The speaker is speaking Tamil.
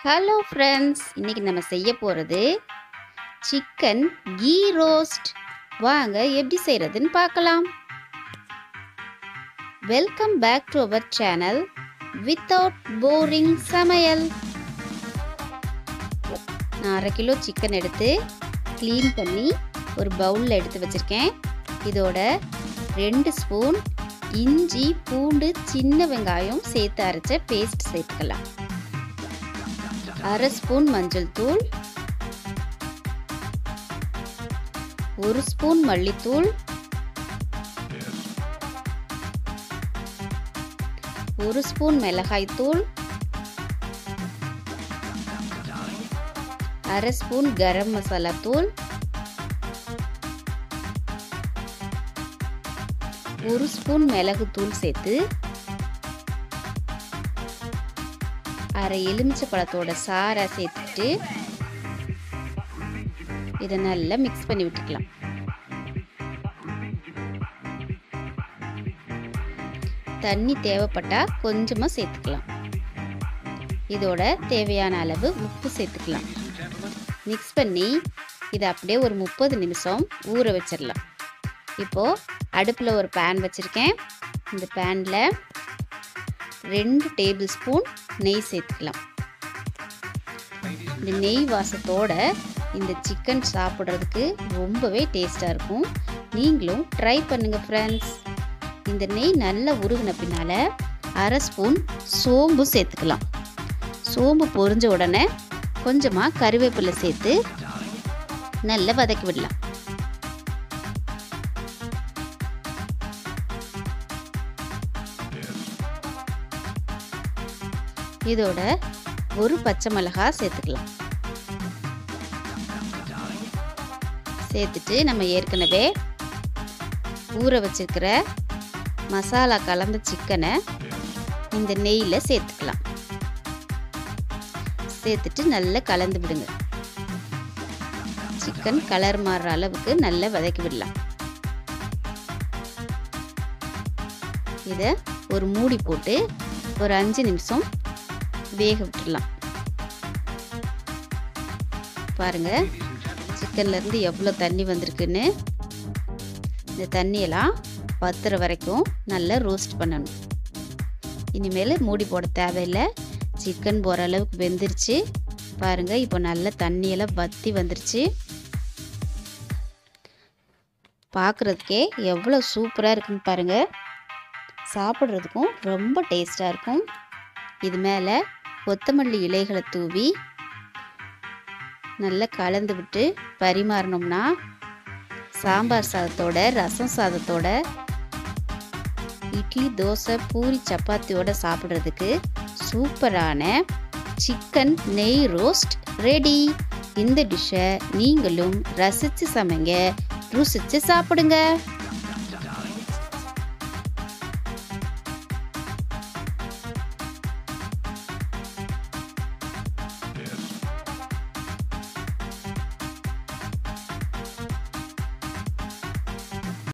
ஹலோ ஃப்ரெண்ட்ஸ், இன்னைக்கு நம்ம செய்ய போகிறது சிக்கன் கீ ரோஸ்ட். வாங்க எப்படி செய்கிறதுன்னு பார்க்கலாம். Welcome back to our channel without boring சமையல். நான் 1/2 கிலோ சிக்கன் எடுத்து க்ளீன் பண்ணி ஒரு பவுலில் எடுத்து வச்சுருக்கேன். இதோட 2 ஸ்பூன் இஞ்சி பூண்டு சின்ன வெங்காயம் சேர்த்து அரைச்ச பேஸ்ட் சேர்த்துக்கலாம். 1/2 ஸ்பூன் மஞ்சள் தூள், 1 ஸ்பூன் மல்லித்தூள், 1 ஸ்பூன் மிளகாய் தூள், 1/2 ஸ்பூன் கரம் மசாலா தூள், 1 ஸ்பூன் மிளகு தூள் சேர்த்து 1/2 எலுமிச்சை பழத்தோட சாறை சேர்த்துட்டு இதை நல்லா மிக்ஸ் பண்ணி விட்டுக்கலாம். தண்ணி தேவைப்பட்டா கொஞ்சமா சேர்த்துக்கலாம். இதோட தேவையான அளவு உப்பு சேர்த்துக்கலாம். மிக்ஸ் பண்ணி இதை அப்படியே ஒரு 30 நிமிஷம் ஊற வச்சிடலாம். இப்போ அடுப்பில் ஒரு பேன் வச்சிருக்கேன். இந்த பேனில் 2 டேபிள் ஸ்பூன் நெய் சேர்த்துக்கலாம். இந்த நெய் வாசத்தோட இந்த சிக்கன் சாப்பிட்றதுக்கு ரொம்பவே டேஸ்டாக இருக்கும். நீங்களும் ட்ரை பண்ணுங்க ஃப்ரெண்ட்ஸ். இந்த நெய் நல்லா உருகின பின்னால் 1/2 ஸ்பூன் சோம்பு சேர்த்துக்கலாம். சோம்பு பொரிஞ்ச உடனே கொஞ்சமாக கருவேப்பிலை சேர்த்து நல்லா வதக்கி விடலாம். இதோட ஒரு பச்சை மிளகாய் சேர்த்துக்கலாம். சேர்த்துட்டு நம்ம ஏற்கனவே ஊற வச்சிருக்கிற மசாலா கலந்த சிக்கனை இந்த நெய்யில் சேர்த்துக்கலாம். சேர்த்துட்டு நல்லா கலந்து விடுங்க. சிக்கன் கலர் மாறுற அளவுக்கு நல்லா வதக்கி விடலாம். இதை ஒரு மூடி போட்டு ஒரு 5 நிமிஷம் வேக விட்டுடலாம். பாருங்க சிக்கன்ல இருந்து எவ்வளோ தண்ணி வந்திருக்குன்னு. இந்த தண்ணியெல்லாம் வத்துற வரைக்கும் நல்லா ரோஸ்ட் பண்ணணும். இனிமேல் மூடி போட தேவையில்லை. சிக்கன் போகிற அளவுக்கு வெந்துருச்சு. பாருங்க இப்போ நல்லா தண்ணியெல்லாம் வத்தி வந்துருச்சு. பார்க்குறதுக்கே எவ்வளோ சூப்பராக இருக்குன்னு பாருங்க. சாப்பிட்றதுக்கும் ரொம்ப டேஸ்டாக இருக்கும். இது மேலே கொத்தமல்லி இலைகளை தூவி நல்லா கலந்து விட்டு பரிமாறினோம்னா சாம்பார் சாதத்தோட, ரசம் சாதத்தோட, இட்லி, தோசை, பூரி, சப்பாத்தியோட சாப்பிட்றதுக்கு சூப்பரான சிக்கன் நெய் ரோஸ்ட் ரெடி. இந்த டிஷ்ஷை நீங்களும் ரசித்து சமைங்க, ருசித்து சாப்பிடுங்க.